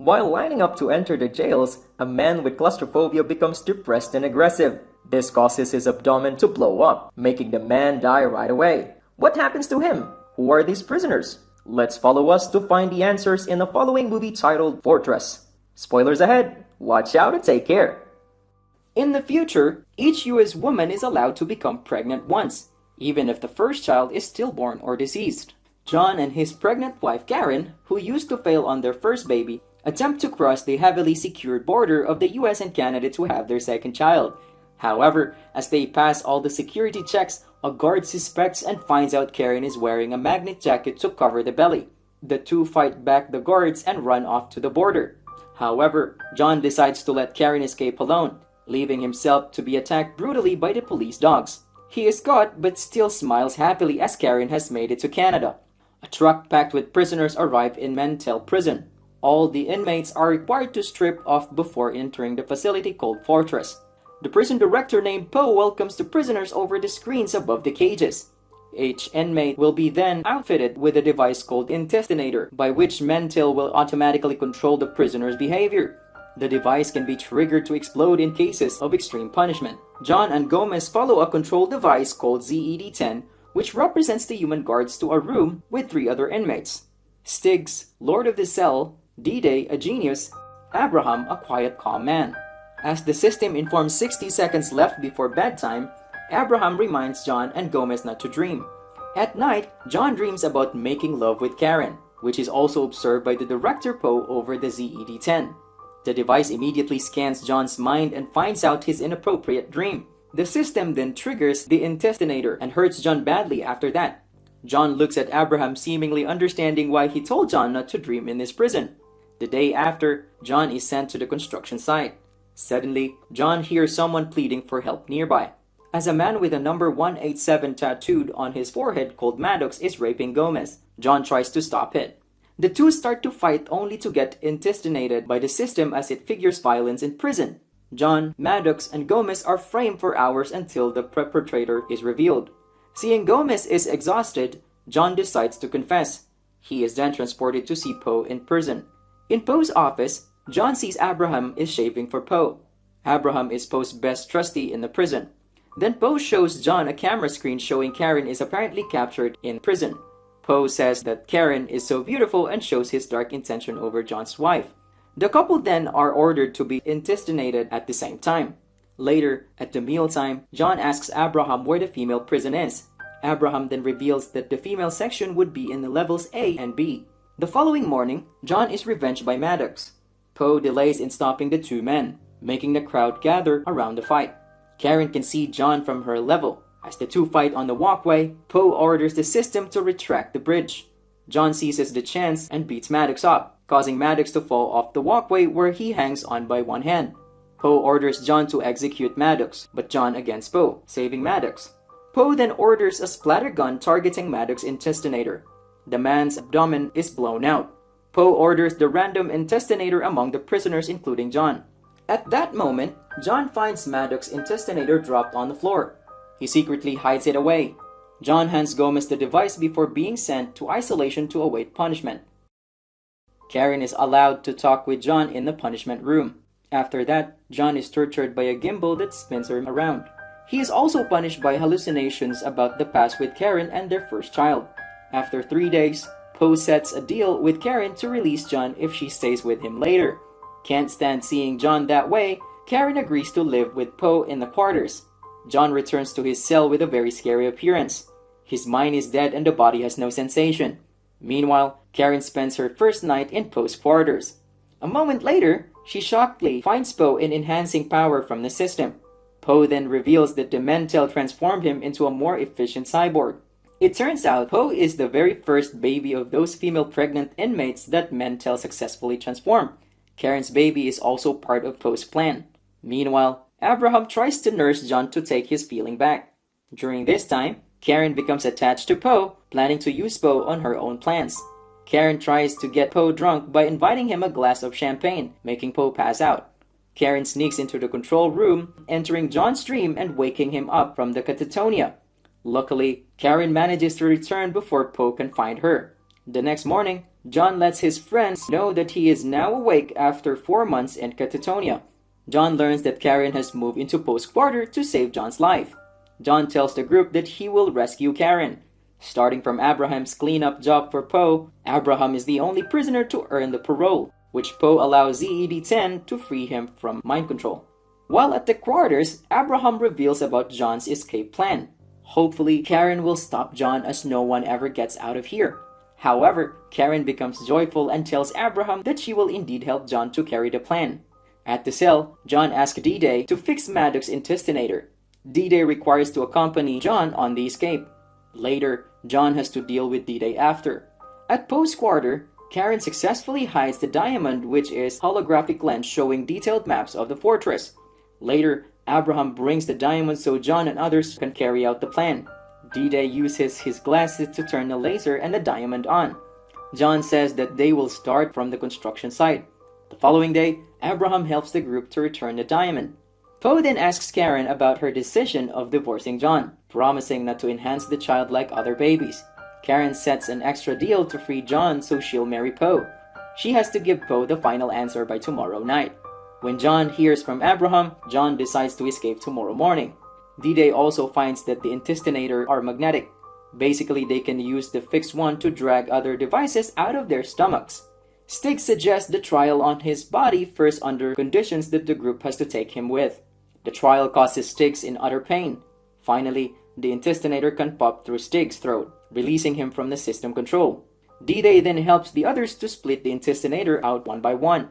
While lining up to enter the jails, a man with claustrophobia becomes depressed and aggressive. This causes his abdomen to blow up, making the man die right away. What happens to him? Who are these prisoners? Let's follow us to find the answers in the following movie titled Fortress. Spoilers ahead. Watch out and take care. In the future, each US woman is allowed to become pregnant once, even if the first child is stillborn or deceased. John and his pregnant wife Karen, who used to fail on their first baby, attempt to cross the heavily secured border of the US and Canada to have their second child. However, as they pass all the security checks, a guard suspects and finds out Karen is wearing a magnet jacket to cover the belly. The two fight back the guards and run off to the border. However, John decides to let Karen escape alone, leaving himself to be attacked brutally by the police dogs. He is caught but still smiles happily as Karen has made it to Canada. A truck packed with prisoners arrive in Mantell prison. All the inmates are required to strip off before entering the facility called Fortress. The prison director named Poe welcomes the prisoners over the screens above the cages. Each inmate will be then outfitted with a device called Intestinator, by which Mantell will automatically control the prisoner's behavior. The device can be triggered to explode in cases of extreme punishment. John and Gomez follow a control device called ZED-10, which represents the human guards to a room with 3 other inmates. Stiggs, Lord of the Cell, D-Day, a genius, Abraham, a quiet, calm man. As the system informs 60 seconds left before bedtime, Abraham reminds John and Gomez not to dream. At night, John dreams about making love with Karen, which is also observed by the director Poe over the ZED-10. The device immediately scans John's mind and finds out his inappropriate dream. The system then triggers the intestinator and hurts John badly after that. John looks at Abraham, seemingly understanding why he told John not to dream in this prison. The day after, John is sent to the construction site. Suddenly, John hears someone pleading for help nearby, as a man with a number 187 tattooed on his forehead called Maddox is raping Gomez. John tries to stop it. The two start to fight only to get intestinated by the system as it figures violence in prison. John, Maddox, and Gomez are framed for hours until the perpetrator is revealed. Seeing Gomez is exhausted, John decides to confess. He is then transported to see Poe in prison. In Poe's office, John sees Abraham is shaving for Poe. Abraham is Poe's best trustee in the prison. Then Poe shows John a camera screen showing Karen is apparently captured in prison. Poe says that Karen is so beautiful and shows his dark intention over John's wife. The couple then are ordered to be intestinated at the same time. Later, at the mealtime, John asks Abraham where the female prison is. Abraham then reveals that the female section would be in the levels A and B. The following morning, John is revenged by Maddox. Poe delays in stopping the two men, making the crowd gather around the fight. Karen can see John from her level. As the two fight on the walkway, Poe orders the system to retract the bridge. John seizes the chance and beats Maddox up, causing Maddox to fall off the walkway where he hangs on by one hand. Poe orders John to execute Maddox, but John against Poe, saving Maddox. Poe then orders a splatter gun targeting Maddox's intestinator. The man's abdomen is blown out. Poe orders the random intestinator among the prisoners, including John. At that moment, John finds Maddox's intestinator dropped on the floor. He secretly hides it away. John hands Gomez the device before being sent to isolation to await punishment. Karen is allowed to talk with John in the punishment room. After that, John is tortured by a gimbal that spins him around. He is also punished by hallucinations about the past with Karen and their first child. After 3 days, Poe sets a deal with Karen to release John if she stays with him later. Can't stand seeing John that way, Karen agrees to live with Poe in the quarters. John returns to his cell with a very scary appearance. His mind is dead and the body has no sensation. Meanwhile, Karen spends her first night in Poe's quarters. A moment later, she shockingly finds Poe in enhancing power from the system. Poe then reveals that the Mantell transformed him into a more efficient cyborg. It turns out Poe is the very first baby of those female pregnant inmates that Mantell successfully transformed. Karen's baby is also part of Poe's plan. Meanwhile, Abraham tries to nurse John to take his feeling back. During this time, Karen becomes attached to Poe, planning to use Poe on her own plans. Karen tries to get Poe drunk by inviting him a glass of champagne, making Poe pass out. Karen sneaks into the control room, entering John's dream and waking him up from the catatonia. Luckily, Karen manages to return before Poe can find her. The next morning, John lets his friends know that he is now awake after 4 months in catatonia. John learns that Karen has moved into Poe's quarter to save John's life. John tells the group that he will rescue Karen. Starting from Abraham's cleanup job for Poe, Abraham is the only prisoner to earn the parole, which Poe allows ZED-10 to free him from mind control. While at the quarters, Abraham reveals about John's escape plan. Hopefully, Karen will stop John as no one ever gets out of here. However, Karen becomes joyful and tells Abraham that she will indeed help John to carry the plan. At the cell, John asks D-Day to fix Maddox's intestinator. D-Day requires to accompany John on the escape. Later, John has to deal with D-Day after. At Poe's quarter, Karen successfully hides the diamond, which is holographic lens showing detailed maps of the fortress. Later, Abraham brings the diamond so John and others can carry out the plan. D-Day uses his glasses to turn the laser and the diamond on. John says that they will start from the construction site. The following day, Abraham helps the group to return the diamond. Poe then asks Karen about her decision of divorcing John, promising not to enhance the child like other babies. Karen sets an extra deal to free John so she'll marry Poe. She has to give Poe the final answer by tomorrow night. When John hears from Abraham, John decides to escape tomorrow morning. D-Day also finds that the intestinator are magnetic. Basically, they can use the fixed one to drag other devices out of their stomachs. Stiggs suggests the trial on his body first under conditions that the group has to take him with. The trial causes Stiggs in utter pain. Finally, the intestinator can pop through Stiggs' throat, releasing him from the system control. D-Day then helps the others to split the intestinator out one by one.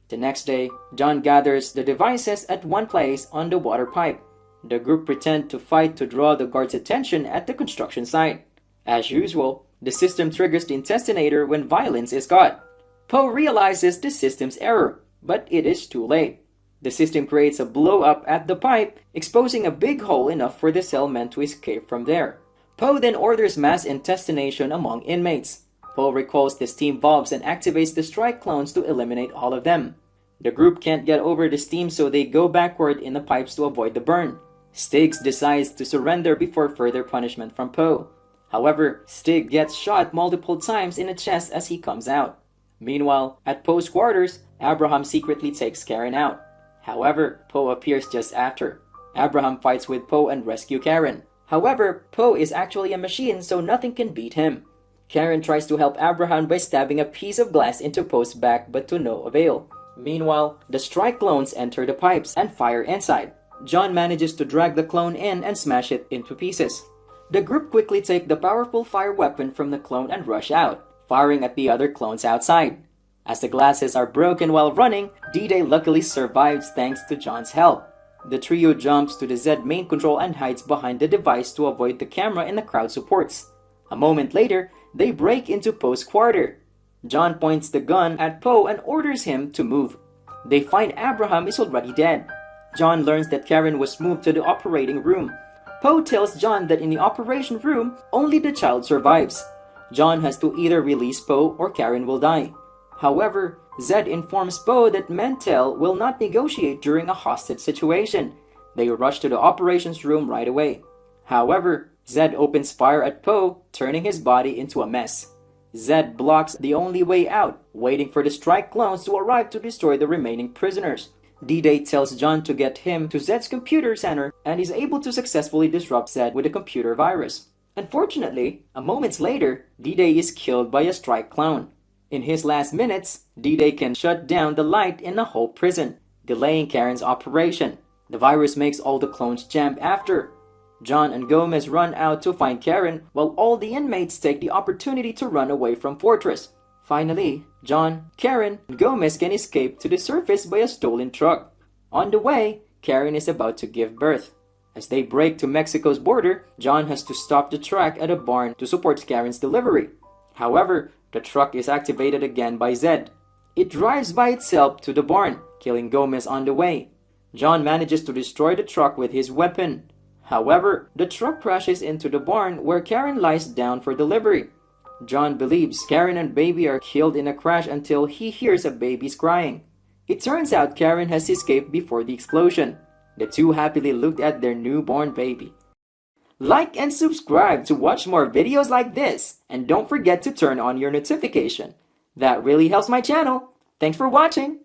The next day, John gathers the devices at one place on the water pipe. The group pretend to fight to draw the guards' attention at the construction site. As usual, the system triggers the intestinator when violence is caught. Poe realizes the system's error, but it is too late. The system creates a blow-up at the pipe, exposing a big hole enough for the cell men to escape from there. Poe then orders mass intestination among inmates. Poe recalls the steam valves and activates the strike clones to eliminate all of them. The group can't get over the steam, so they go backward in the pipes to avoid the burn. Stiggs decides to surrender before further punishment from Poe. However, Stiggs gets shot multiple times in the chest as he comes out. Meanwhile, at Poe's quarters, Abraham secretly takes Karen out. However, Poe appears just after. Abraham fights with Poe and rescues Karen. However, Poe is actually a machine, so nothing can beat him. Karen tries to help Abraham by stabbing a piece of glass into Poe's back, but to no avail. Meanwhile, the strike clones enter the pipes and fire inside. John manages to drag the clone in and smash it into pieces. The group quickly take the powerful fire weapon from the clone and rush out, firing at the other clones outside. As the glasses are broken while running, D-Day luckily survives thanks to John's help. The trio jumps to the Z main control and hides behind the device to avoid the camera and the crowd supports. A moment later, they break into Poe's quarter. John points the gun at Poe and orders him to move. They find Abraham is already dead. John learns that Karen was moved to the operating room. Poe tells John that in the operation room, only the child survives. John has to either release Poe or Karen will die. However, Zed informs Poe that Mantell will not negotiate during a hostage situation. They rush to the operations room right away. However, Zed opens fire at Poe, turning his body into a mess. Zed blocks the only way out, waiting for the strike clones to arrive to destroy the remaining prisoners. D-Day tells John to get him to Zed's computer center and is able to successfully disrupt Zed with a computer virus. Unfortunately, a moment later, D-Day is killed by a strike clone. In his last minutes, D-Day can shut down the light in the whole prison, delaying Karen's operation. The virus makes all the clones jam after. John and Gomez run out to find Karen, while all the inmates take the opportunity to run away from Fortress. Finally, John, Karen, and Gomez can escape to the surface by a stolen truck. On the way, Karen is about to give birth. As they break to Mexico's border, John has to stop the truck at a barn to support Karen's delivery. However, the truck is activated again by Zed. It drives by itself to the barn, killing Gomez on the way. John manages to destroy the truck with his weapon. However, the truck crashes into the barn where Karen lies down for delivery. John believes Karen and baby are killed in a crash until he hears a baby's crying. It turns out Karen has escaped before the explosion. The two happily looked at their newborn baby. Like and subscribe to watch more videos like this, and don't forget to turn on your notification. That really helps my channel. Thanks for watching!